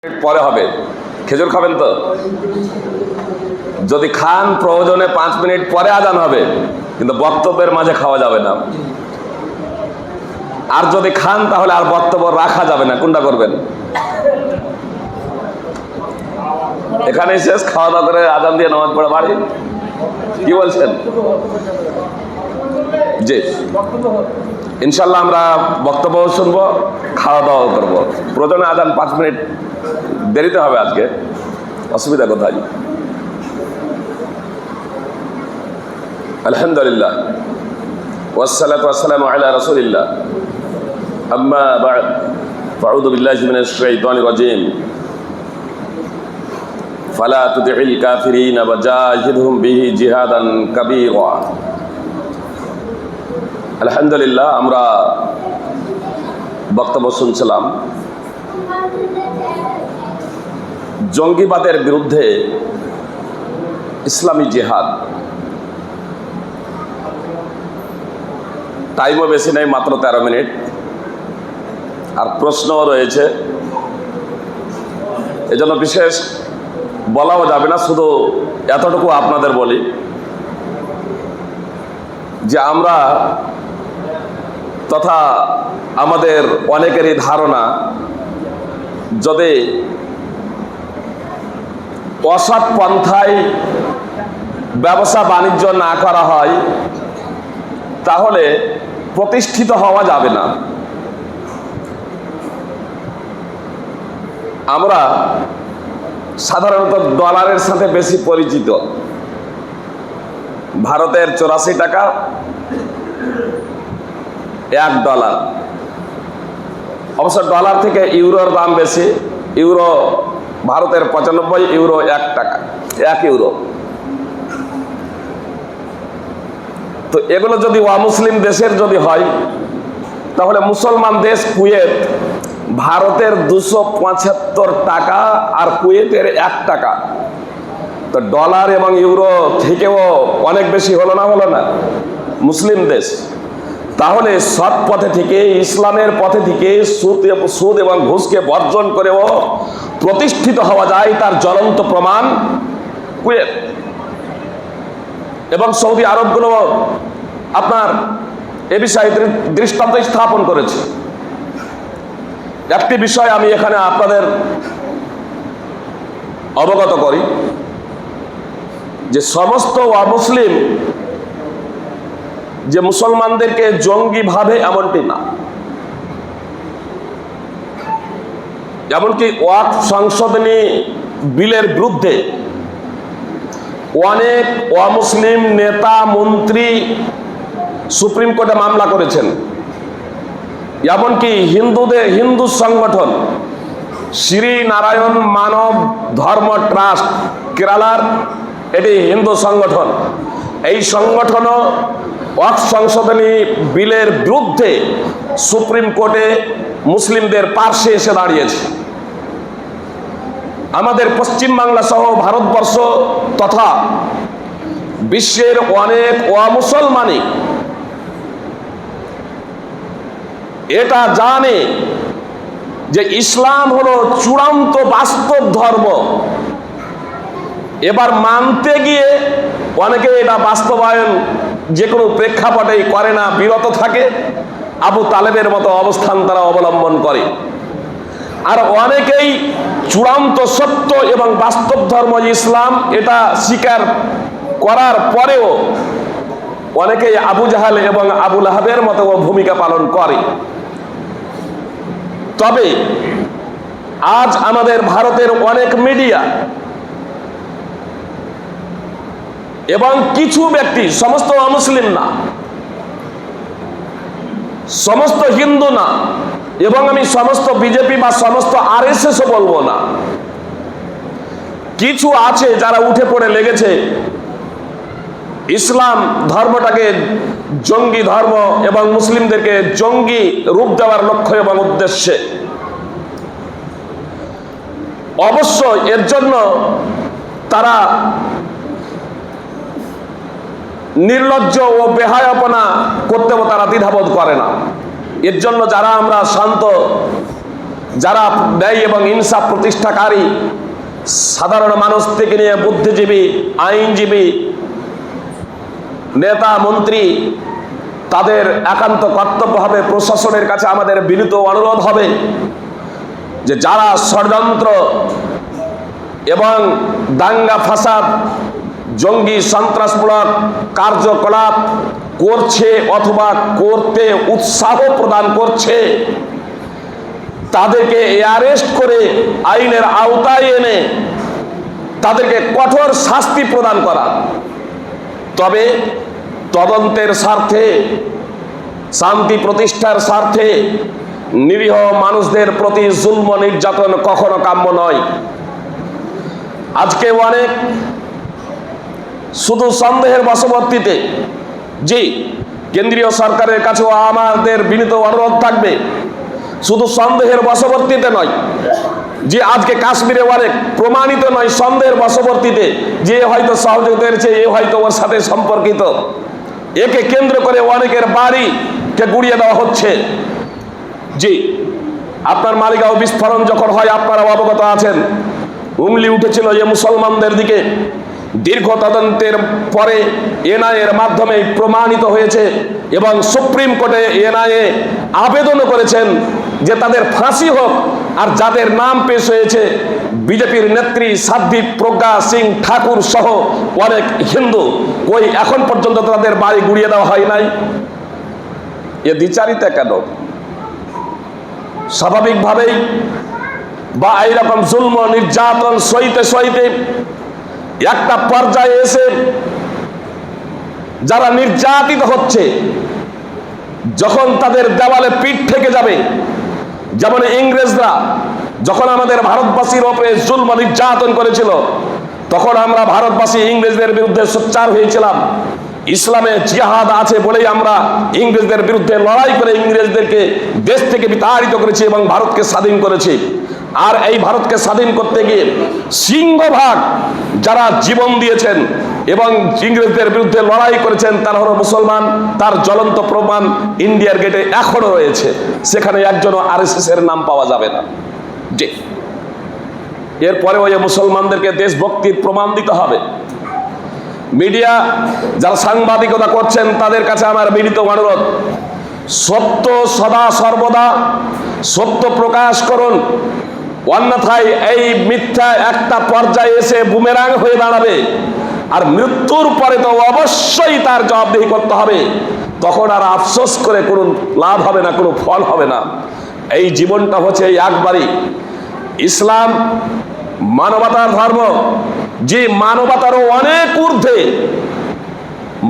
পরে হবে। খেজুর খাবেন তো? যদি খান প্রয়োজনে 5 মিনিট পরে আজান হবে, কিন্তু বক্তব্যের মাঝে খাওয়া যাবে না। আর যদি খান তাহলে আর বক্তব্য রাখা যাবে না। কোনটা করবেন? এখানে শেষ, খাওয়া দাওয়া করে আজান দিয়ে নামাজ পড়া বাড়ি। কি বলছেন? জি, ইনশাল্লাহ আমরা বক্তব্য শুনবো, খাওয়া দাওয়া করবো। প্রয়োজনে আজান 5 মিনিট দেরিতে হবে আজকে, অসুবিধা কোথায়? আলহামদুলিল্লাহ ওয়াসসালাতু ওয়াসসালামু আলা রাসূলিল্লাহ, আম্মা বা'দ, ফাউযু বিল্লাহি মিনাশ শাইতানির রাজীম, ফালা তুতি'ল কাফিরিনা ওয়াজাহিদহুম বিহি জিহাদান কাবীরা। আলহামদুলিল্লাহ, আমরা বক্তব্য শুনছিলাম জঙ্গিবাদের বিরুদ্ধে ইসলামী জিহাদ। টাইমও বেশি নেই, মাত্র 13 মিনিট, আর প্রশ্নও রয়েছে। এজন্য বিশেষ বলাও যাবে না, শুধু এতটুকু আপনাদের বলি যে আমরা তথা আমাদের অনেকেরই ধারণা, যদি অসৎ পন্থায় ব্যবসা বাণিজ্য না করা হয় তাহলে প্রতিষ্ঠিত হওয়া যাবে না। আমরা সাধারণত ডলারের সাথে বেশি পরিচিত। ভারতের 84 টাকা 1 ডলার। অবশ্য ডলার থেকে ইউরোর দাম বেশি। ইউরো ভারতের 95, ইউরো 1 টাকা, 1 ইউরো। তো এগুলো যদি অমুসলিম দেশের যদি হয়, তাহলে মুসলমান দেশ কুয়েত, ভারতের 275 টাকা আর কুয়েতের 1 টাকা। তো ডলার এবং ইউরো থেকেও অনেক বেশি হলো না? হলো না? মুসলিম দেশ। তাহলে সৎ পথে থেকে, ইসলামের পথে থেকে সুদ এবং ঘুষকে বর্জন করেও প্রতিষ্ঠিত হওয়া যায়, তার জ্বলন্ত প্রমাণ কুয়েত এবং সৌদি আরবগুলো আপনার এ বিষয়ে দৃষ্টান্ত স্থাপন করেছে। একটি বিষয় আমি এখানে আপনাদের অবগত করি যে সমস্ত অমুসলিম যে মুসলমানদেরকে জঙ্গি ভাবে, এমনটি না। এমনকি ওয়াকফ সংশোধনী বিলের বিরুদ্ধে অনেক অমুসলিম নেতা মন্ত্রী সুপ্রিম কোর্টে মামলা করেছেন। এমনকি হিন্দু সংগঠন শ্রী নারায়ণ মানব ধর্ম ট্রাস্ট, কেরালার এটি হিন্দু সংগঠন, এই সংগঠনও ওয়াকফ সংশোধনী বিলের বিরুদ্ধে সুপ্রিম কোর্টে মুসলিমদের পার্শ্বে এসে দাঁড়িয়েছে। আমাদের পশ্চিমবাংলা সহ ভারতবর্ষ তথা বিশ্বের অনেক অমুসলমানই এটা জানে যে ইসলাম হলো চূড়ান্ত বাস্তব ধর্ম। এবার মানতে গিয়ে অনেকে এটা বাস্তবায়ন যে কোনো প্রেক্ষাপটেই করে না, বিরত থাকে। আবু তালেবের মতো অবস্থান তারা অবলম্বন করে। আর অনেকেই চূড়ান্ত সত্য এবং বাস্তব ধর্ম ইসলাম এটা স্বীকার করার পরেও অনেকেই আবু জাহাল এবং আবু লাহাবের মতো ভূমিকা পালন করে। তবে আজ আমাদের ভারতের অনেক মিডিয়া এবং কিছু ব্যক্তি, সমস্ত অমুসলিম না, সমস্ত হিন্দু না, এবং আমি সমস্ত বিজেপি বা সমস্ত আরএসএসও বলবো না, কিছু আছে যারা উঠে পড়ে লেগেছে ইসলাম ধর্মটাকে জঙ্গি ধর্ম এবং মুসলিমদেরকে জঙ্গি রূপ দেওয়ার লক্ষ্য এবং উদ্দেশ্যে। অবশ্য এর জন্য তারা নির্লজ্জ ও বেহায়াপনা করতেও তারা দ্বিধাবোধ করে না। এর জন্য যারা আমরা শান্ত যারা ন্যায় এবং ইনসাফ প্রতিষ্ঠাকারী, সাধারণ মানুষ থেকে নিয়ে বুদ্ধিজীবী, আইনজীবী, নেতা, মন্ত্রী, তাদের একান্ত কর্তব্য হবে, প্রশাসনের কাছে আমাদের বিনীত অনুরোধ হবে যে যারা ষড়যন্ত্র এবং দাঙ্গা ফাসাদ, জঙ্গি সন্ত্রাসমূলক কার্যকলাপ করছে অথবা করতে উৎসাহ প্রদান করছে, তাদেরকে অ্যারেস্ট করে আইনের আওতায় এনে তাদেরকে কঠোর শাস্তি প্রদান করা। তবে তদন্তের স্বার্থে, শান্তি প্রতিষ্ঠার স্বার্থে নিরীহ মানুষদের প্রতি জুলম নির্যাতন কখনো কাম্য নয়। আজকে অনেক শুধু সন্দেহের বশবর্তীতে, জি, কেন্দ্রীয় সরকারের কাছেও আমাদের বিনীত অনুরোধ থাকবে, শুধু সন্দেহের বশবর্তীতে নয়, যে আজকে কাশ্মীরে অনেক প্রমাণিত নয়, সন্দেহের বশবর্তীতে যে হয়তো সহযোগিতা করেছে, এ হয়তো ওর সাথে সম্পর্কিত, একে কেন্দ্র করে অনেকের বাড়িকে গুড়িয়ে দেওয়া হচ্ছে। জি, আপনার মালিগাঁও বিস্ফোরণ যখন হয় আপনারা অবগত আছেন, উংলি উঠেছিল যে মুসলমানদের দিকে। দীর্ঘ তদন্তের পরে এনআইএর মাধ্যমে প্রমাণিত হয়েছে এবং সুপ্রিম কোর্টে এনআইএ আবেদনও করেছেন যে তাদের ফাঁসি হোক। আর যাদের নাম পেশ হয়েছে, বিজেপির নেত্রী সাধ্বী প্রজ্ঞা সিং ঠাকুর সহ অনেক হিন্দু, ওই এখন পর্যন্ত তাদের বাড়ি গুড়িয়ে দেওয়া হয় নাই। এ দ্বিচারিতা কেন? স্বাভাবিকভাবেই বা এইরকম জুলম নির্যাতন সইতে সইতে একটা পর্যায়ে এসে যারা নির্যাতিত হচ্ছে, যখন তাদের দেওয়ালে পিঠ থেকে যাবে, যেমন ইংরেজরা যখন আমাদের ভারতবাসীর ওপরে জুলম নির্যাতন করেছিল, তখন আমরা ভারতবাসী ইংরেজদের বিরুদ্ধে সোচ্চার হয়েছিলাম। ইসলামে জিহাদ আছে বলেই আমরা ইংরেজদের বিরুদ্ধে লড়াই করে ইংরেজদেরকে দেশ থেকে বিতাড়িত করেছি এবং ভারতকে স্বাধীন করেছি। আর এই ভারতকে স্বাধীন করতে গিয়ে সিংহভাগ যারা জীবন দিয়েছেন এবং ইংরেজদের বিরুদ্ধে লড়াই করেছেন তারা হলো মুসলমান। তার জ্বলন্ত প্রমাণ ইন্ডিয়ার গেটে এখনো রয়েছে, সেখানে একজনও আরএসএস এর নাম পাওয়া যাবে না। জি, এরপরেও এই মুসলমানদেরকে দেশভক্তির প্রমাণ দিতে হবে। মিডিয়া যারা সাংবাদিকতা করছেন তাদের কাছে আমার বিনীত অনুরোধ, সত্য সদা সর্বদা সত্য প্রকাশ করুন, অন্যথায় এই মিথ্যা একটা পর্যায়ে এসে বুমেরাং হয়ে দাঁড়াবে। আর মৃত্যুর পরে তো অবশ্যই তার জবাবদিহি করতে হবে, তখন আর আফসোস করে কোনো লাভ হবে না, কোনো ফল হবে না। এই জীবনটা হচ্ছে এই একবারই। ইসলাম মানবতার ধর্ম, যে মানবতারও অনেক ঊর্ধ্বে,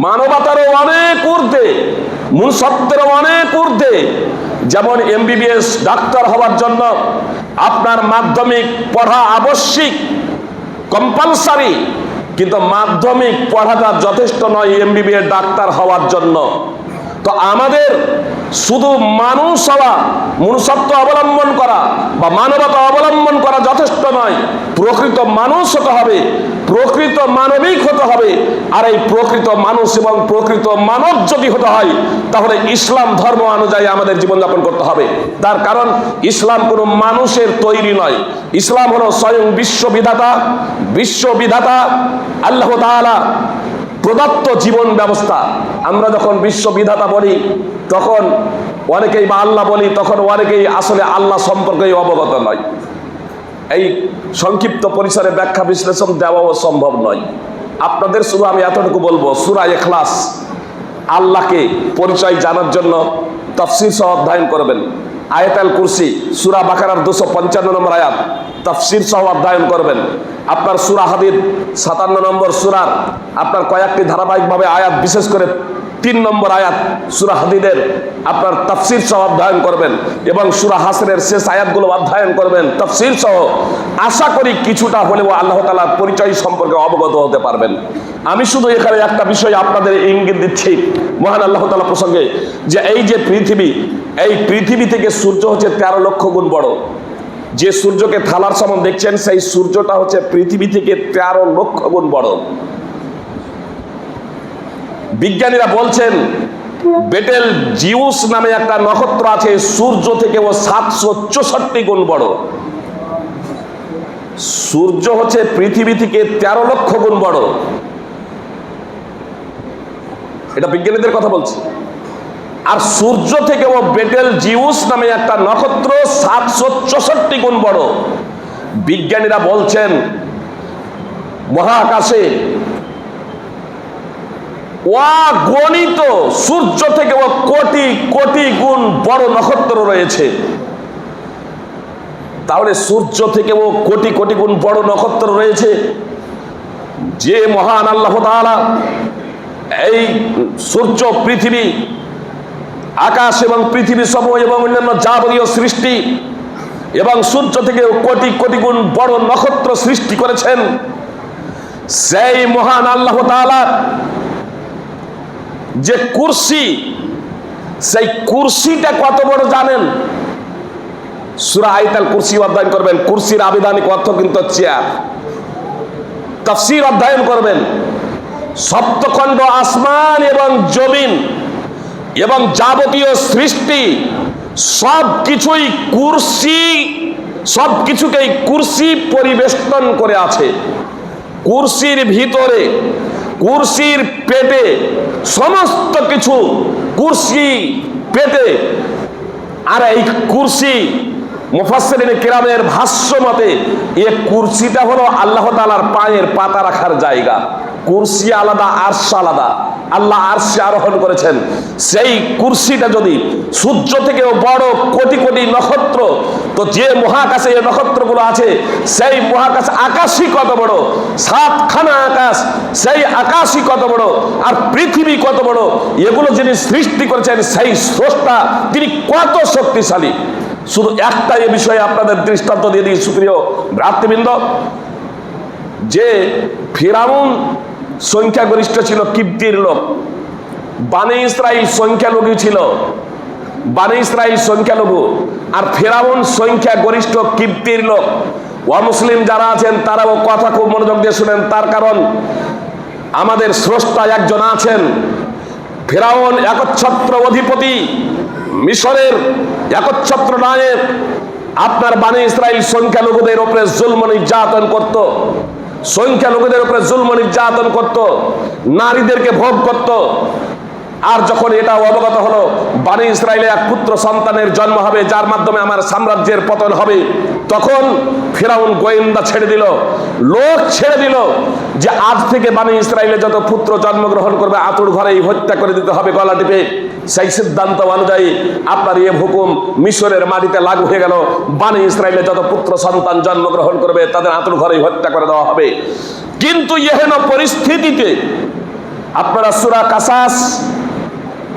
মানবতারও অনেক ঊর্ধ্বে, মনুষ্যত্বেরও অনেক ঊর্ধ্বে। যেমন এমবিবিএস ডাক্তার হওয়ার জন্য আপনার মাধ্যমিক পড়া আবশ্যিক, কম্পালসারি, কিন্তু মাধ্যমিক পড়াটা যথেষ্ট নয় এমবিবিএস ডাক্তার হওয়ার জন্য। তো আমাদের শুধু মানুষ হওয়া, মনুষ্যত্ব অবলম্বন করা বা মানবতা অবলম্বন করা যথেষ্ট নয়, প্রকৃত মানুষ হতে হবে, প্রকৃত মানবিক হতে হবে। আর এই প্রকৃত মানুষ এবং প্রকৃত মানব যদি হতে হয়, তাহলে ইসলাম ধর্ম অনুযায়ী আমাদের জীবনযাপন করতে হবে। তার কারণ ইসলাম কোনো মানুষের তৈরি নয়, ইসলাম হলো স্বয়ং বিশ্ববিধাতা, বিশ্ববিধাতা আল্লাহ তাআলা প্রদত্ত জীবন ব্যবস্থা। আমরা যখন বিশ্ববিধাতা বলি তখন অনেকেই বা আল্লাহ বলি, তখন অনেকেই আসলে আল্লাহ সম্পর্কে অবগত নয়। এই সংক্ষিপ্ত পরিসরে ব্যাখ্যা বিশ্লেষণ দেওয়াও সম্ভব নয়। আপনাদের শুধু আমি এতটুকু বলবো, সূরা ইখলাস আল্লাহকে পরিচয় জানার জন্য তাফসীর সহ অধ্যয়ন করবেন। আয়াতুল কুরসি সূরা বাকারার 255 নম্বর আয়াত তাফসীর সহ অধ্যয়ন করবেন। আপনার সূরা হাদীদ 57 নম্বর সূরার আপনার কয়েকটি ধারাবাহিকভাবে আয়াত, বিশেষ করে 3 নম্বর আয়াত সূরা হাদীদের আপনার তাফসীর সহ অধ্যয়ন করবেন এবং সূরা হাসরের শেষ আয়াতগুলো অধ্যয়ন করবেন তাফসীর সহ। আশা করি কিছুটা হলেও আল্লাহ তাআলার পরিচয় সম্পর্কে অবগত হতে পারবেন। আমি শুধু এখানে একটা বিষয় আপনাদের ইঙ্গিত দিচ্ছি মহান আল্লাহ তাআলা প্রসঙ্গে, যে এই যে পৃথিবী, এই পৃথিবী থেকে সূর্য হচ্ছে 13 লক্ষ গুণ বড়। যে সূর্যকে থালার সমান দেখছেন, সেই সূর্যটা হচ্ছে পৃথিবী থেকে 13 লক্ষ গুণ বড়। বিজ্ঞানীরা বলছেন বেটেল জিউস নামে একটা নক্ষত্র আছে, সূর্য থেকেও 764 গুণ বড়। সূর্য হচ্ছে পৃথিবী থেকে 13 লক্ষ গুণ বড়। এটা বিজ্ঞানীদের কথা বলছি। আর সূর্য থেকেও বেটেল জিউস নামে একটা নক্ষত্র 764 গুণ বড়। বিজ্ঞানীরা বলছেন মহাকাশে অগণিত সূর্য থেকেও কোটি কোটি গুণ বড় নক্ষত্র রয়েছে। তাহলে সূর্য থেকেও কোটি কোটি গুণ বড় নক্ষত্র রয়েছে। যে মহান আল্লাহ তাআলা এই সূর্য, পৃথিবী, আকাশ এবং পৃথিবী সমূহ এবং অন্যান্য যাবতীয় সৃষ্টি এবং সূর্য থেকে কোটি কোটি গুণ বড় নক্ষত্র সৃষ্টি করেছেন, সেই মহান আল্লাহ তাআলা যে কুরসি, সেই কুরসিটা কত বড় জানেন? সূরা আয়াতুল কুরসি অধ্যয়ন করবেন। কুরসির আবিধানিক অর্থ কিন্তু চেয়ার। তাফসীর অধ্যয়ন করবেন। সপ্তখণ্ড আসমান এবং জমিন এবং যাবতীয় সৃষ্টি সব কিছুই কুরসি, সব কিছুকেই কুরসি পরিবেষ্টন করে আছে। কুরসির ভিতরে, কুরসির পেটে সমস্ত কিছু, কুরসি পেটে। আর এই কুরসি মুফাসসিরিনে কিরামের ভাষ্য মতে এই কুরসিটা হলো আল্লাহ তাআলার পায়ের পাতা রাখার জায়গা। কুরসি আলাদা, আরশ আলাদা। আল্লাহ আরশে আরোহণ করেছেন। সেই কুরসিটা যদি সূর্য থেকেও বড় কোটি কোটি নক্ষত্র, তো যে মহাকাশে এই নক্ষত্রগুলো আছে সেই মহাকাশ আকাশই কত বড়, 7খানা আকাশ, সেই আকাশই কত বড়, আর পৃথিবী কত বড়, এগুলো যিনি সৃষ্টি করেছেন সেই স্রষ্টা তিনি কত শক্তিশালী। শুধু একটা এ বিষয়ে আপনাদের দৃষ্টান্ত দিয়ে দিই সুপ্রিয় ভ্রাতৃবৃন্দ, যে ফিরাউন সংখ্যাগরিষ্ঠ ছিল, কিপ্তির লোক। বানি ইসরাইল সংখ্যালঘু ছিল, বানি ইসরাইল সংখ্যালঘু, আর ফিরাউন সংখ্যাগরিষ্ঠ কিপ্তির লোক। অমুসলিম যারা আছেন তারাও কথা খুব মনোযোগ দিয়ে শুনেন, তার কারণ আমাদের স্রষ্টা একজন আছেন। ফিরাউন একচ্ছত্র অধিপতি, মিশরের একচ্ছত্র নায়ক। আপনার বানি ইসরাইল সংখ্যালঘুদের উপরে জুলম নির্যাতন করত, সংখ্যালঘুদের উপরে জুলম নির্যাতন করত, নারীদেরকে ভোগ করত। আর যখন এটা অবগত হলো বানি ইসরাইলে এক পুত্র সন্তানের জন্ম হবে যার মাধ্যমে আমার সাম্রাজ্যের পতন হবে, তখন ফিরাউন গোয়েন্দা ছেড়ে দিল, লোক ছেড়ে দিল যে আজ থেকে বানি ইসরাইলে যত পুত্র জন্মগ্রহণ করবে আতুর ঘরেই হত্যা করে দিতে হবে গলা টিপে। সেই সিদ্ধান্ত অনুযায়ী আপনার এ হুকুম মিশরের মাটিতে লাগু হয়ে গেল। বানি ইসরাইলে যত পুত্র সন্তান জন্মগ্রহণ করবে তাদের আতুর ঘরেই হত্যা করে দেওয়া হবে। কিন্তু এহেন পরিস্থিতিতে আপনারা সূরা কাসাস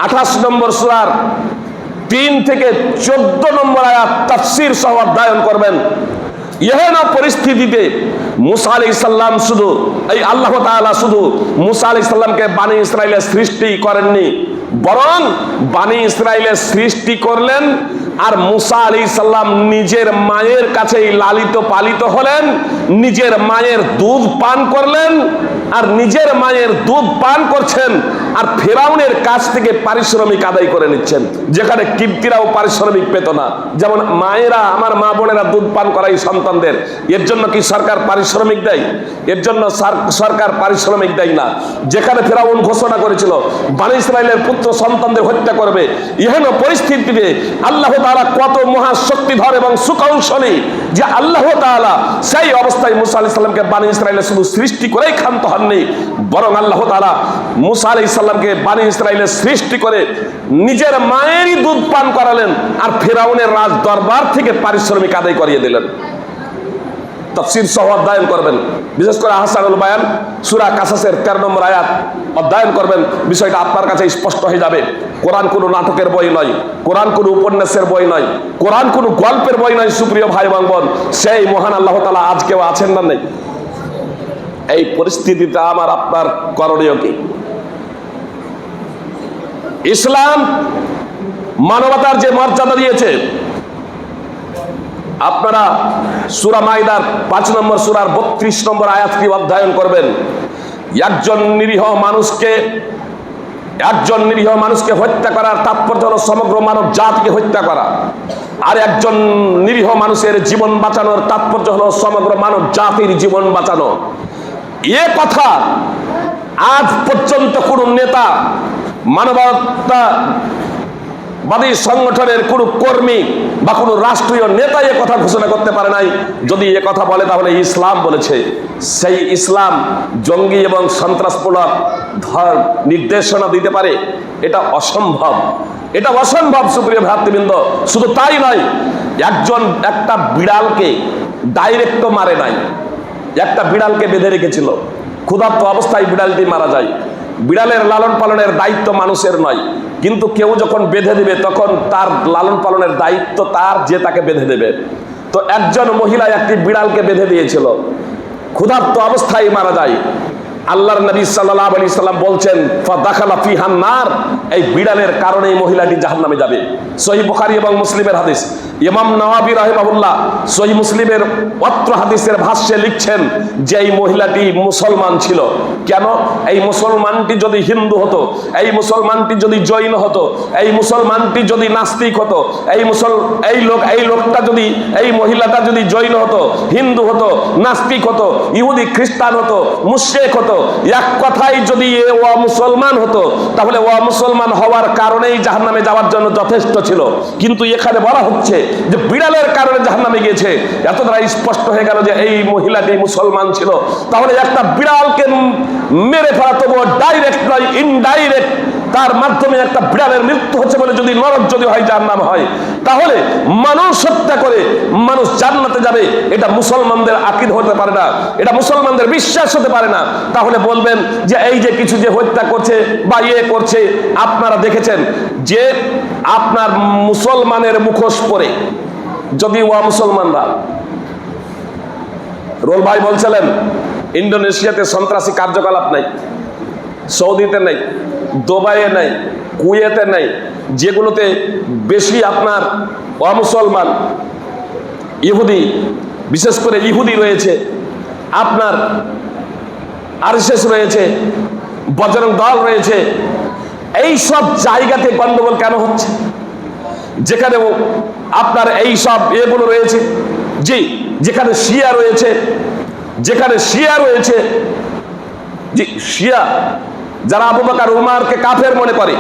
28 নম্বর সূরার 3 থেকে 14 নম্বর আয়াত তাফসীর সহ অধ্যয়ন করবেন। এহেন পরিস্থিতিতে মুসা আলাইহিস সালাম শুধু এই আল্লাহ তাআলা শুধু মুসা আলাইহিস সালামকে বানি ইসরাইলের সৃষ্টি করেননি, বরং বানি ইসরাইলের সৃষ্টি করলেন। আর মুসা আলাইহিস সালাম নিজের মায়ের কাছেই লালিত পালিত হলেন, নিজের মায়ের দুধ পান করলেন, আর নিজের মায়ের দুধ পান করছেন, আর ফিরাউনের কাছ থেকে পারিশ্রমিক আদায় করে নিচ্ছেন, যেখানে কিপ্তিরাও পারিশ্রমিক পেত না। যেমন মায়েরা, আমার মা বোনেরা দুধ পান করাই সন্তানদের, এর জন্য কি সরকার পারিশ্রমিক দেয়? এর জন্য সরকার পারিশ্রমিক দেয় না। যেখানে ফিরাউন ঘোষণা করেছিল বানি ইসরাইলের পুত্র সন্তানদের হত্যা করবে, এহেন পরিস্থিতিতে আল্লাহ তাআলা কত মহাশক্তিধর এবং সুকৌশলী যে আল্লাহ তাআলা সেই অবস্থায় মুসা আলাইহিস সালামকে বানি ইসরাইলের শুধু সৃষ্টি করেই ক্ষান্ত হননি, বরং আল্লাহ তাআলা মুসা আলাইহিস সালামকে বানি ইসরাইলের সৃষ্টি করে নিজের মায়েরই দুধ পান করালেন, আর ফিরাউনের রাজ দরবার থেকে পারিশ্রমিক আদায় করিয়ে দিলেন। তাফসীর সহ অধ্যয়ন করবেন, বিশেষ করে আহসানুল বায়ান সূরা কাসাসের 13 নম্বর আয়াত অধ্যয়ন করবেন। বিষয়টা আপনার কাছে স্পষ্ট হয়ে যাবে। কোরআন কোনো নাটকের বই নয়, কোরআন কোনো উপন্যাসের বই নয়, কোরআন কোনো গল্পের বই নয়। সুপ্রিয় ভাই এবং বোন, সেই মহান আল্লাহ তাআলা আজকেও আছেন না নেই? এই পরিস্থিতিতে আমার আপনার করণীয় কি? ইসলাম মানবতার যে মর্যাদা দিয়েছে, আপনারা সূরা মাইদার 5 নম্বর সূরার 32 নম্বর আয়াতটি অধ্যয়ন করবেন। একজন নিরীহ মানুষকে একজন নিরীহ মানুষকে হত্যা করার তাৎপর্য হলো সমগ্র মানব জাতিকে হত্যা করা, আর একজন নিরীহ মানুষের জীবন বাঁচানোর তাৎপর্য হলো সমগ্র মানব জাতির জীবন বাঁচানো। এ কথা আজ পর্যন্ত কোন নেতা, মানবতাবাদী সংগঠনের কোন কর্মী বা কোন রাষ্ট্রীয় নেতা এ কথা ঘোষণা করতে পারে নাই। যদি এ কথা বলে তাহলে ইসলাম বলেছে। সেই ইসলাম জঙ্গি এবং সন্ত্রাসমূলক নির্দেশনা দিতে পারে? এটা অসম্ভব, এটা অসম্ভব সুপ্রিয় ভ্রাতৃবৃন্দ। শুধু তাই নয়, একটা বিড়ালকে ডাইরেক্ট মারে নাই, একটা বিড়ালকে বেঁধে রেখেছিল। ক্ষুধার্ত অবস্থায় বিড়ালটি মারা যায়। বিড়ালের লালন পালনের দায়িত্ব মানুষের নয়, কিন্তু কেউ যখন বেঁধে দিবে তখন তার লালন পালনের দায়িত্ব তার, যে তাকে বেঁধে দেবে। তো একজন মহিলা একটি বিড়ালকে বেঁধে দিয়েছিল, ক্ষুধার্ত অবস্থায় মারা যায়। আল্লাহর নবী সাল্লাল্লাহু আলাইহি সাল্লাম বলছেন ফাদাখালা ফিহান নার, এই বিড়ালের কারণে এই মহিলাটি জাহান্নামে যাবে। সহিহ বুখারী এবং মুসলিমের হাদিস। ইমাম নওয়াবী রাহিমাহুল্লাহ সহিহ মুসলিমের অত্র হাদিসের ভাষ্যে লিখছেন যে এই মহিলাটি মুসলমান ছিল। কেন? এই মুসলমানটি যদি হিন্দু হতো, এই মুসলমানটি যদি জৈন হতো, এই মুসলমানটি যদি নাস্তিক হতো, এই লোকটা যদি, এই মহিলাটা যদি জৈন হতো, হিন্দু হতো, নাস্তিক হতো, ইহুদি খ্রিস্টান হতো, মুশরিক হতো, এক কথাই যদি ও মুসলমান হতো, তাহলে ও মুসলমান হওয়ার কারণেই জাহান্নামে যাওয়ার জন্য যথেষ্ট ছিল। কিন্তু এখানে বলা হচ্ছে যে বিড়ালের কারণে জাহান্নামে গিয়েছে। এত দ্বারা স্পষ্ট হয়ে গেল যে এই মহিলাটি মুসলমান ছিল। তাহলে একটা বিড়ালকে মেরে ফেলা তবুও ডাইরেক্ট নয়, ইনডাইরেক্ট, তার মাধ্যমে একটা বিড়ালের মৃত্যু হচ্ছে বলে যদি নরক যদি হয়, জাহান্নাম হয়, তাহলে মানুষ হত্যা করে মানুষ জান্নাতে যাবে, এটা মুসলমানদের আকীদা হতে পারে না, এটা মুসলমানদের বিশ্বাস হতে পারে না। তাহলে বলবেন যে এই যে কিছু যে হত্যা করছে বা করছে, আপনারা দেখেছেন যে আপনার মুসলমানের মুখোশ পরে যদি মুসলমানরা, রোল ভাই বলছিলেন ইন্দোনেশিয়াতে সন্ত্রাসী কার্যকলাপ নাই, সৌদিতে নেই, দুবাইয়ে নেই, কুয়েতে নেই, যেগুলোতে বেশি আপনার অমুসলমান ইহুদি, বিশেষ করে ইহুদি রয়েছে, আপনার আরএসএস রয়েছে, বজরং দল রয়েছে, এই সব জায়গাতে গন্ডগোল কেন হচ্ছে? যেখানে আপনার এই সব এগুলো রয়েছে, জি, যেখানে শিয়া রয়েছে, জি, শিয়া যারা আবু বকর উমরকে কাফের মনে করে,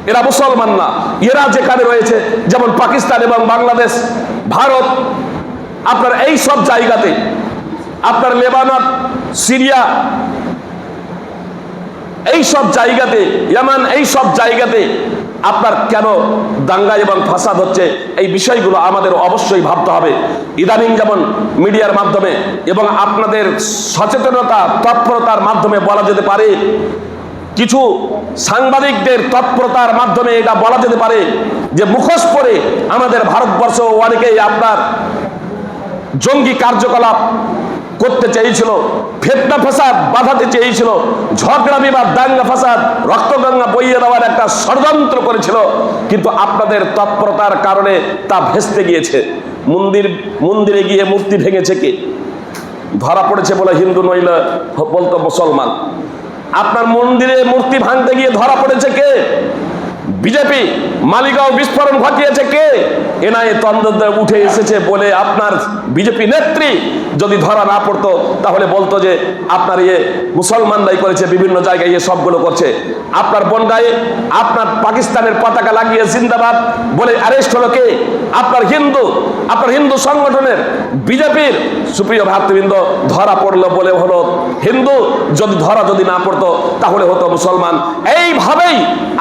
এরা মুসলমান না। এরা যেখানে রয়েছে, যেমন পাকিস্তান এবং বাংলাদেশ, ভারত, আপনার এই সব জায়গাতে, আপনার লেবানন, সিরিয়া, এই সব জায়গাতে, ইয়ামান, এই সব জায়গাতে আপনার কেন দাঙ্গা এবং ফাসাদ হচ্ছে? এই বিষয়গুলো আমাদের অবশ্যই ভাবতে হবে। ইদানিং যেমন মিডিয়ার মাধ্যমে এবং আপনাদের সচেতনতা, তৎপরতার মাধ্যমে বলা যেতে পারে, কিছু সাংবাদিকদের তৎপরতার মাধ্যমে এটা বলা যেতে পারে যে মুখোশ পরে আমাদের ভারতবর্ষ অনেকেই আপনার জঙ্গি কার্যকলাপ করতে চেয়েছিল, ফিতনা ফাসাদ বাঁধাতে চেয়েছিল, ঝগড়া বিবাদ, দাঙ্গা ফাসাদ, রক্তগঙ্গা বইয়ে দেওয়ার একটা ষড়যন্ত্র করেছিল। কিন্তু আপনাদের তৎপরতার কারণে তা ভেস্তে গিয়েছে। মন্দিরে গিয়ে মূর্তি ভেঙেছে কে? ধরা পড়েছে বলে হিন্দু নইলে বলতো মুসলমান। আপনার মন্দিরে মূর্তি ভাঙতে গিয়ে ধরা পড়েছে কে? বিজেপি। মালিগাঁও বিস্ফোরণ ঘটিয়েছে কে? এনআইএ তদন্তে উঠে এসেছে বলে আপনার বিজেপি নেত্রী যদি ধরা না পড়তো তাহলে বলতো যে আপনার মুসলমানরাই করেছে, বিভিন্ন জায়গায় সবগুলো করছে। আপনার বনগাঁয়ে আপনার পাকিস্তানের পতাকা লাগিয়ে জিন্দাবাদ বলে অ্যারেস্ট হলো কে? আপনার হিন্দু সংগঠনের বিজেপির। সুপ্রিয় ভ্রাতৃবৃন্দ, ধরা পড়লো বলে হলো হিন্দু, যদি না পড়তো তাহলে হতো মুসলমান। এইভাবেই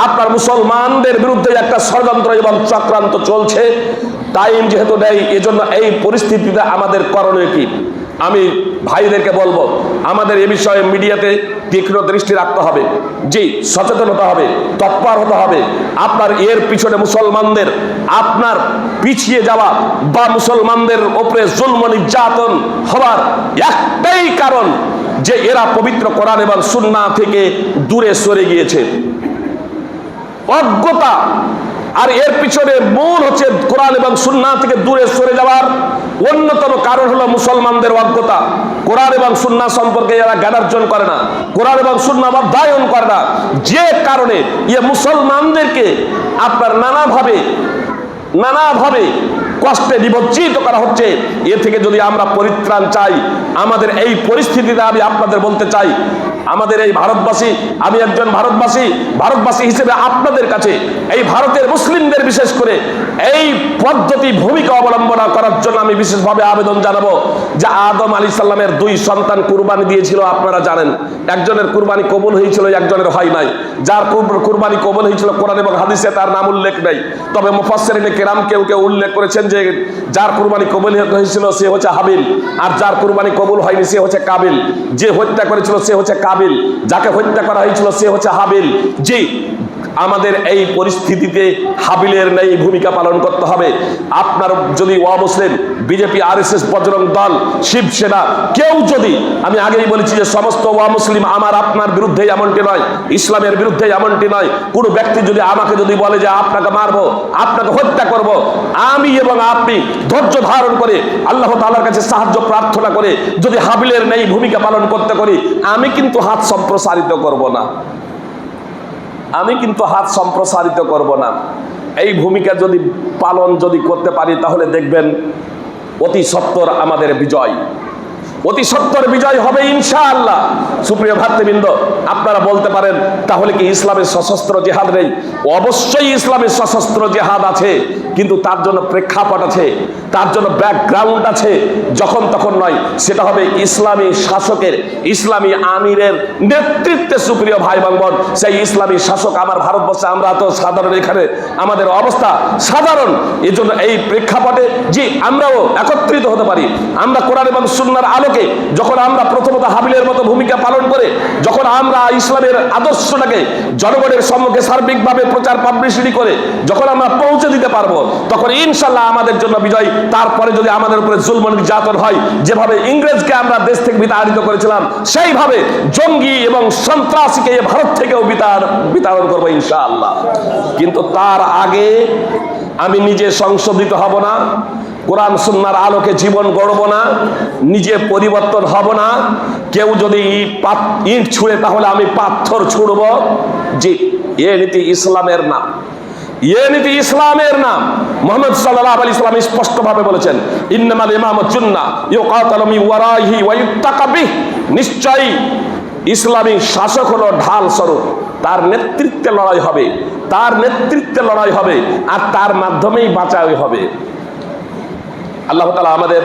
আপনার মুসলমানদের বিরুদ্ধে একটা ষড়যন্ত্র এবং চক্রান্ত চলছে। টাইম যেহেতু নেই, এজন্য এই পরিস্থিতিতে আমাদের করণীয় কি? আমি ভাইদেরকে বলবো, আমাদের এ বিষয়ে মিডিয়াতে তীক্ষ্ণ দৃষ্টি রাখতে হবে, জি, সচেতন হতে হবে, তৎপর হতে হবে। আপনার এর পিছনে মুসলমানদের আপনার পিছিয়ে যাওয়া বা মুসলমানদের উপরে জুলম নির্যাতন হওয়ার একটাই কারণ যে এরা পবিত্র কোরআন এবং সুন্নাহ থেকে দূরে সরে গিয়েছে। অজ্ঞতা আর এর পিছনে মূল হচ্ছে কোরআন এবং সুন্নাহ থেকে দূরে সরে যাওয়ার অন্যতম কারণ হলো মুসলমানদের অজ্ঞতা। কোরআন এবং সুন্নাহ সম্পর্কে এরা জ্ঞান অর্জন করে না, কোরআন এবং সুন্নাহ অধ্যয়ন করে না, যে কারণে মুসলমানদেরকে আপনার নানাভাবে কষ্টে নিমজ্জিত করা হচ্ছে। এ থেকে যদি আমরা পরিত্রাণ চাই, আমাদের এই পরিস্থিতিতে আমি আপনাদের বলতে চাই, আমাদের এই ভারতবাসী, আমি একজন ভারতবাসী হিসেবে আপনাদের কাছে এই ভারতের মুসলিমদের বিশেষ করে এই পদ্ধতি ভূমিকা অবলম্বন করার জন্য আমি বিশেষভাবে আবেদন জানাবো যে আদম আলাইহিস সালামের 2 সন্তান কুরবানি দিয়েছিল, আপনারা জানেন। একজনের কুরবানি কবুল হয়েছিল, একজনের হয় নাই। যার কুরবানি কবুল হয়েছিল কোরআন এবং হাদিসে তার নাম উল্লেখ নেই, তবে মুফাসসিরিনে কেরাম কেউ উল্লেখ করেছেন যে যার কুরবানি কবুল হয়েছিল সে হচ্ছে হাবিল, আর যার কুরবানি কবুল হয়নি সে হচ্ছে কাবিল। যে হত্যা করেছিল সে হচ্ছে কাবিল, যাকে হত্যা করা হয়েছিল সে হচ্ছে হাবিল। জি, আমাদের এই পরিস্থিতিতে হাবিলের নেই ভূমিকা পালন করতে হবে। আপনার যদি অমুসলিম বিজেপি, আরএসএস, বজরং দল, শিবসেনা কেউ যদি, আমি আগেই বলেছি যে সমস্ত অমুসলিম আমার আপনার বিরুদ্ধে এমনটি নয়, ইসলামের বিরুদ্ধে এমনটি নয়। কোনো ব্যক্তি যদি আমাকে যদি বলে যে আপনাকে মারবো, আপনাকে হত্যা করব, আমি এবং আপনি ধৈর্য ধারণ করে আল্লাহ তাআলার কাছে সাহায্য প্রার্থনা করে যদি হাবিলের নেই ভূমিকা পালন করতে করি, আমি কিন্তু হাত সম্প্রসারিত করব না, এই ভূমিকা যদি পালন করতে পারি তাহলে দেখবেন অতি সত্বর আমাদের বিজয়, অতি সত্বর বিজয় হবে ইনশাআল্লাহ। সুপ্রিয় ভাতৃবৃন্দ, আপনারা বলতে পারেন তাহলে কি ইসলামের সশস্ত্র জিহাদ নেই? অবশ্যই ইসলামের সশস্ত্র জিহাদ আছে, কিন্তু তার জন্য প্রেক্ষাপট আছে, তার জন্য ব্যাকগ্রাউন্ড আছে। যখন তখন নয়, সেটা হবে ইসলামী শাসকের, ইসলামী আমিরের নেতৃত্বে। সুপ্রিয় ভাই বোন, সেই ইসলামী শাসক আমার ভারতবর্ষে, আমরা তো সাধারণ, এখানে আমাদের অবস্থা সাধারণ। এই জন্য এই প্রেক্ষাপটে যে আমরাও একত্রিত হতে পারি, আমরা কোরআন এবং সুন্নাহর আলোকে যখন আমরা প্রথমত হাবিলের মতো ভূমিকা পালন করে যখন আমরা ইসলামের আদর্শটাকে জনগণের সম্মুখে সার্বিকভাবে প্রচার পাবলিসিটি করে যখন আমরা পৌঁছে দিতে পারবো, তখন ইনশাল্লাহ আমাদের জন্য বিজয়। তারপরে যদি আমাদের উপরে জুলম নির্যাতন হয়, যেভাবে ইংরেজকে আমরা দেশ থেকে বিতাড়িত করেছিলাম, সেইভাবে জঙ্গি এবং সন্ত্রাসীকে ভারত থেকেও বিতাড়ন করবো ইনশাআল্লাহ। কিন্তু তার আগে আমি নিজে সংশোধিত হব না, কোরআন সুন্নাহর আলোকে জীবন গড়ব না, নিজে পরিবর্তন হব না। কেউ যদি ইট ছুঁড়ে তাহলে আমি পাথর ছুঁড়ব। জি, এ নীতি ইসলামের নাম, ইসলামের নাম। মুহাম্মদ সাল্লাল্লাহু আলাইহি ওয়াসাল্লাম স্পষ্টভাবে বলেছেন, ইন্নামাল ইমামু জুন্নাহ ইউকাতালু মিন ওয়ারাইহি ওয়া ইউত্তাকা বিহি। নিশ্চয়ই ইসলামী শাসক হলো ঢাল স্বরূপ, তার নেতৃত্বে লড়াই হবে, আর তার মাধ্যমেই বাঁচাই হবে। আল্লাহ তাআলা আমাদের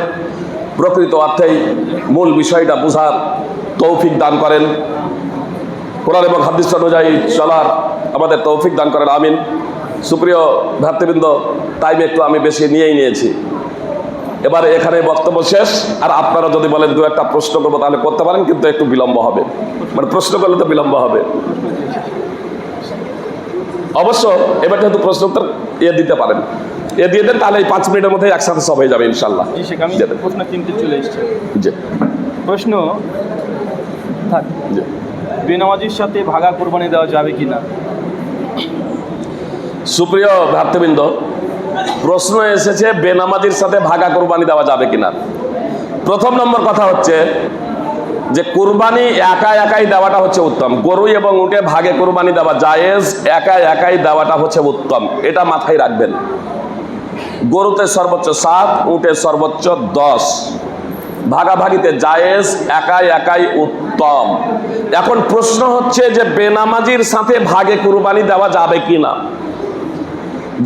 প্রকৃত অর্থেই মূল বিষয়টা বোঝার তৌফিক দান করেন, কোরআন এবং হাদিস অনুযায়ী চলার আমাদের তৌফিক দান করেন, আমিন। সুপ্রিয় ভ্রাতৃবৃন্দ, টাইম একটু আমি বেশি নিয়েছি, এবারে এখানে বক্তব্য শেষ। আর আপনারা যদি বলেন 2-1টা প্রশ্ন করবো তাহলে করতে পারেন, কিন্তু একটু বিলম্ব হবে, মানে প্রশ্ন করলে তো বিলম্ব হবে। অবশ্য এবার যেহেতু প্রশ্ন উত্তর দিতে পারেন, দিয়ে দেন, তাহলে এই 5 মিনিটের মধ্যে একসাথে সব হয়ে যাবে ইনশাল্লাহ। প্রশ্ন 3টে চলে এসছে। জি, প্রশ্ন, বেনামাজির সাথে ভাগা কোরবানি দেওয়া যাবে কিনা? সুপ্রিয় ভ্রাতৃবৃন্দ, প্রশ্ন এসেছে বেনামাজির সাথে ভাগা কোরবানি দেওয়া যাবে কিনা। প্রথম নম্বর কথা হচ্ছে যে কোরবানি একাই দেওয়াটা হচ্ছে উত্তম। গরু এবং উটে ভাগে কোরবানি দেওয়া জায়েজ, একাই দেওয়াটা হচ্ছে উত্তম, এটা মাথায় রাখবেন। গরুতে সর্বোচ্চ 7, উটে সর্বোচ্চ 10, ভাগাভাগিতে জায়েজ, একাই উত্তম। এখন প্রশ্ন হচ্ছে যে বেনামাজির সাথে ভাগে কুরবানি দেওয়া যাবে কিনা।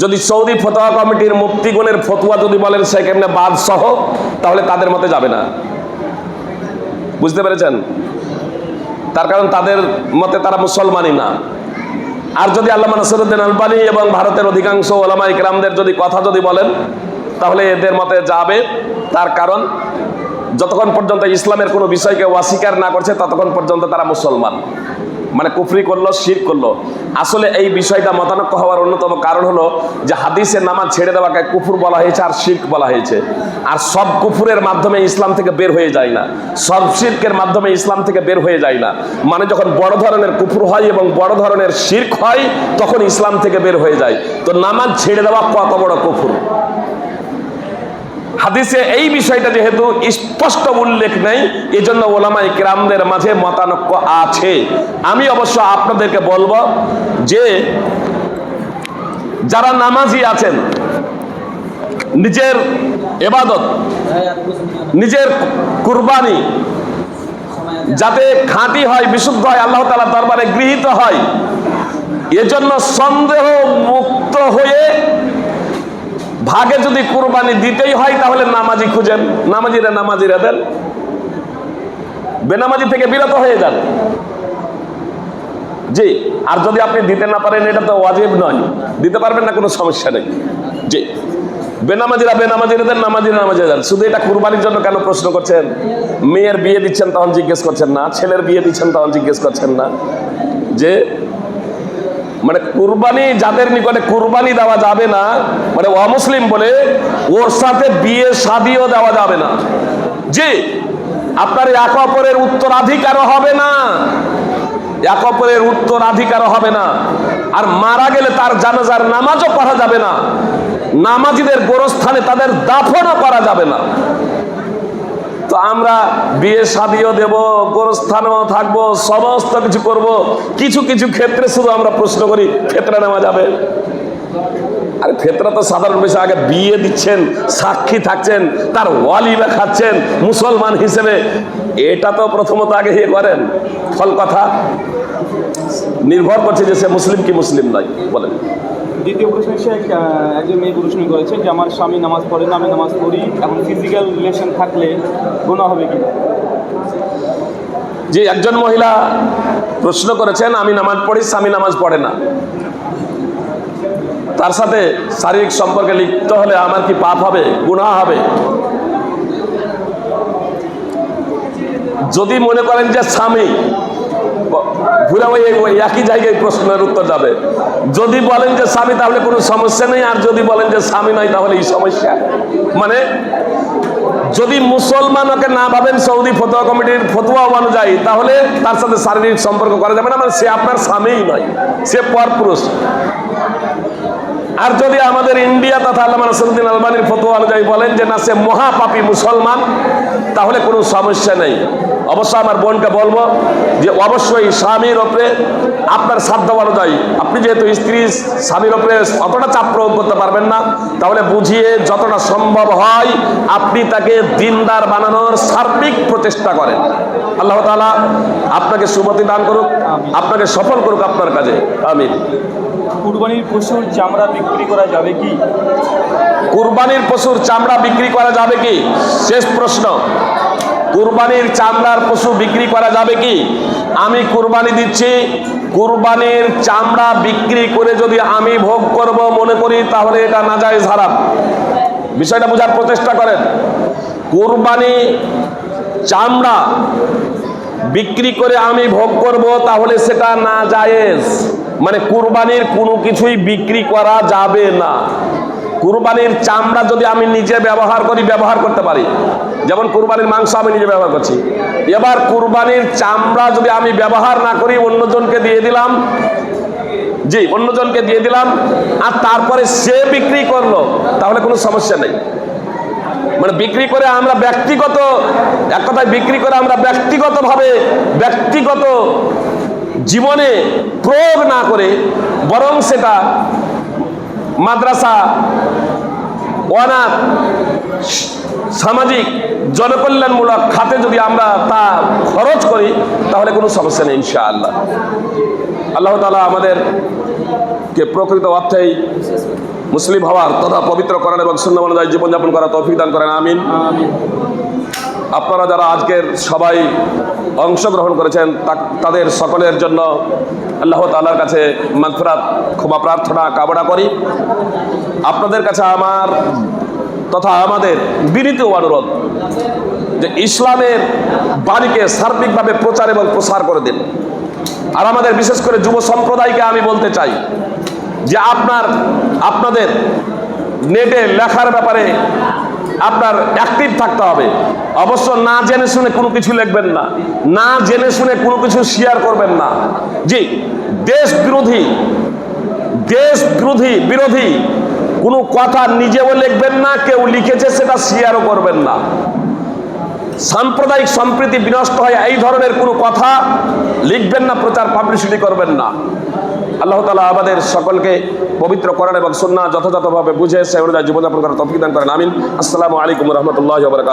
যদি সৌদি ফতোয়া কমিটির মুফতিগণের ফতোয়া যদি বলেন সেখানে বাদ সহ, তাহলে তাদের মতে যাবে না। বুঝতে পেরেছেন? তার কারণ তাদের মতে তারা মুসলমানই না। আর যদি আল্লামা নাসিরউদ্দিন আলবানী এবং ভারতের অধিকাংশ ওলামায়ে কেরামদের যদি কথা যদি বলেন, তাহলে এদের মতে যাবে। তার কারণ যতক্ষণ পর্যন্ত ইসলামের কোনো বিষয়কে অস্বীকার না করছে ততক্ষণ পর্যন্ত তারা মুসলমান। মানে কুফরি করলো, শিরক করলো। আসলে এই বিষয়টা মতানক্য হওয়ার অন্যতম কারণ হলো যে হাদিসে নামাজ ছেড়ে দেওয়াকে কুফর বলা হয়েছে আর শিরক বলা হয়েছে। আর সব কুফরের মাধ্যমে ইসলাম থেকে বের হয়ে যায় না, সব শিরকের মাধ্যমে ইসলাম থেকে বের হয়ে যায় না। মানে যখন বড় ধরনের কুফর হয় এবং বড় ধরনের শিরক হয় তখন ইসলাম থেকে বের হয়ে যায়। তো নামাজ ছেড়ে দেওয়া কত বড় কুফর? হাদিসে এই বিষয়টা যেহেতু স্পষ্ট উল্লেখ নেই, এজন্য ওলামায়ে কেরামদের মাঝে মতানক্য আছে। আমি অবশ্য আপনাদেরকে বলবো যে যারা নামাজি আছেন, নিজের ইবাদত, নিজের কুরবানি যাতে খাঁটি হয়, বিশুদ্ধ হয়, আল্লাহ তাআলার দরবারে গৃহীত হয়, এজন্য সন্দেহ মুক্ত হয়ে ভাগে যদি কুরবানি দিতেই হয় তাহলে নামাজি খুঁজেন, নামাজিরা দেন, বেনামাজি থেকে বিরত হয়ে যান। জি, আর যদি আপনি দিতে না পারেন, এটা তো ওয়াজিব নয়, দিতে পারবেন না, কোনো সমস্যা নেই। জি, বেনামাজিরা দেন, নামাজিরা দেন। শুধু এটা কুরবানির জন্য কেন প্রশ্ন করছেন? মেয়ের বিয়ে দিচ্ছেন তখন জিজ্ঞেস করছেন না, ছেলের বিয়ে দিচ্ছেন তখন জিজ্ঞেস করছেন না যে মানে কুরবানি যাদের নিকটে কুরবানি দেওয়া যাবে না, মানে অমুসলিম বলে ওর সাথে বিয়ে শাদিও দেওয়া যাবে না। জি, আপনার এক অপরের উত্তরাধিকারও হবে না, এক অপরের উত্তরাধিকারও হবে না। আর মারা গেলে তার জানাজার নামাজও পড়া যাবে না, নামাজিদের গোরস্থানে তাদের দাফনও করা যাবে না। তো আমরা বিয়ে শাদিও দেব, গোরস্থানেও থাকবো, সমস্ত কিছু করব, কিছু কিছু ক্ষেত্রে শুধু আমরা প্রশ্ন করি ফেতরা নেওয়া যাবে? আরে ফেতরা তো সাধারণ বিষয়। আগে বিয়ে দিচ্ছেন, সাক্ষী থাকছেন, তার ওয়ালিমা খাচ্ছেন মুসলমান হিসেবে, এটা তো প্রথমত আগে ইয়ে করেন। ফল কথা নির্ভর করছে যে সে মুসলিম কি মুসলিম নয়। বলেন। দ্বিতীয় প্রশ্ন হচ্ছে, একজন মেয়ে প্রশ্ন করেছে যে আমার স্বামী নামাজ পড়ে না, আমি নামাজ পড়ি, এখন ফিজিক্যাল রিলেশন থাকলে গুনাহ হবে কি? যে একজন মহিলা প্রশ্ন করেছেন, আমি নামাজ পড়ি, স্বামী নামাজ পড়ে না, তার সাথে শারীরিক সম্পর্কে লিপ্ত হলে আমার কি পাপ হবে, গুনাহ হবে? যদি মনে করেন যে স্বামী, ঘুরে ওই একই জায়গায় প্রশ্নের উত্তর যাবে। যদি বলেন যে স্বামী তাহলে কোনো সমস্যা নেই, আর যদি বলেন যে স্বামী নয় তাহলে এই সমস্যা। মানে যদি মুসলমান ওকে না ভাবেন সৌদি ফতোয়া কমিটির ফতোয়া অনুযায়ী, তাহলে তার সাথে শারীরিক সম্পর্ক করা যাবে না, মানে সে আপনার স্বামীই নয়, সে পরপুরুষ। আর যদি আমাদের ইন্ডিয়া তথা আল্লামা নাসিরউদ্দিন আলবানীর ফতোয়া অনুযায়ী বলেন যে না, সে মহাপাপী মুসলমান, তাহলে কোনো সমস্যা নেই। অবশ্য আমার বোনকে বলবো যে অবশ্যই স্বামীর ওপরে আপনার সাধ্য অনুযায়ী, আপনি যেহেতু স্ত্রী, স্বামীর ওপরে অতটা চাপ প্রয়োগ করতে পারবেন না, তাহলে বুঝিয়ে যতটা সম্ভব হয় আপনি তাকে দিনদার বানানোর সার্বিক প্রচেষ্টা করেন। আল্লাহ তাআলা আপনাকে সুমতি দান করুক, আপনাকে সফল করুক আপনার কাজে। আমিন। কুরবানির পশুর চামড়া বিক্রি করা যাবে কি? কুরবানির পশুর চামড়া বিক্রি করা যাবে কি? শেষ প্রশ্ন। কুরবানির চামড়ার পশু বিক্রি করা যাবে কি? আমি কুরবানি দিচ্ছি, কুরবানির চামড়া বিক্রি করে যদি আমি ভোগ করব মনে করি, তাহলে এটা নাজায়েজ, হারাম। বিষয়টা বোঝার প্রচেষ্টা করেন। কুরবানি চামড়া বিক্রি করে আমি ভোগ করব, তাহলে সেটা নাজায়েজ। মানে কুরবানির কোনো কিছুই বিক্রি করা যাবে না। কুরবানির চামড়া যদি আমি নিজে ব্যবহার করি, ব্যবহার করতে পারি, যেমন কুরবানির মাংস আমি নিজে ব্যবহার করছি। এবার কুরবানির চামড়া যদি আমি ব্যবহার না করি, অন্যজনকে দিয়ে দিলাম, জি অন্যজনকে দিয়ে দিলাম, আর তারপরে সে বিক্রি করলো, তাহলে কোনো সমস্যা নেই। মানে বিক্রি করে আমরা ব্যক্তিগত, এক কথায় বিক্রি করে আমরা ব্যক্তিগতভাবে ব্যক্তিগত জীবনে প্রয়োগ না করে, বরং সেটা মাদ্রাসা, অনাথ, সামাজিক, জনকল্যাণমূলক খাতে যদি আমরা তা খরচ করি, তাহলে কোনো সমস্যা নেই ইনশাআল্লাহ। আল্লাহ তাআলা আমাদেরকে প্রকৃত অর্থেই মুসলিম হওয়ার তথা পবিত্র করার এবং সুন্নাহ অনুযায়ী জীবনযাপন করার তৌফিক দান করেন। আমিন। আপনারা যারা আজকের সবাই অংশগ্রহণ করেছেন, তাদের সকলের জন্য আল্লাহ তাআলার কাছে মাগফিরাত, ক্ষমা প্রার্থনা কামনা করি। আপনাদের কাছে আমার তথা আমাদের বিনীত অনুরোধ যে ইসলামের বাণীকে সার্বিকভাবে প্রচার এবং প্রসার করে দিন। আর আমাদের বিশেষ করে যুব সম্প্রদায়কে আমি বলতে চাই যে আপনাদের নেটে লেখার ব্যাপারে আপনার অ্যাক্টিভ থাকতে হবে। অবশ্য না জেনে শুনে কোনো কিছু লিখবেন না, না জেনে শুনে কোনো কিছু শেয়ার করবেন না। জি, দেশ বিরোধী কোনো কথা নিজেও লিখবেন না, কেউ লিখেছে সেটা শেয়ারও করবেন না। সাম্প্রদায়িক সম্প্রীতি বিনষ্ট হয় এই ধরনের কোনো কথা লিখবেন না, প্রচার পাবলিসিটি করবেন না। আল্লাহ তাআলা আমাদের সকলকে পবিত্র কোরআন এবং সুন্নাহ যথাযথভাবে বুঝে সে অনুযায়ী জীবনযাপন করার তৌফিক দান করেন। আমিন। আসসালামু আলাইকুম ওয়া রাহমাতুল্লাহি ওয়া বারাকাতুহু।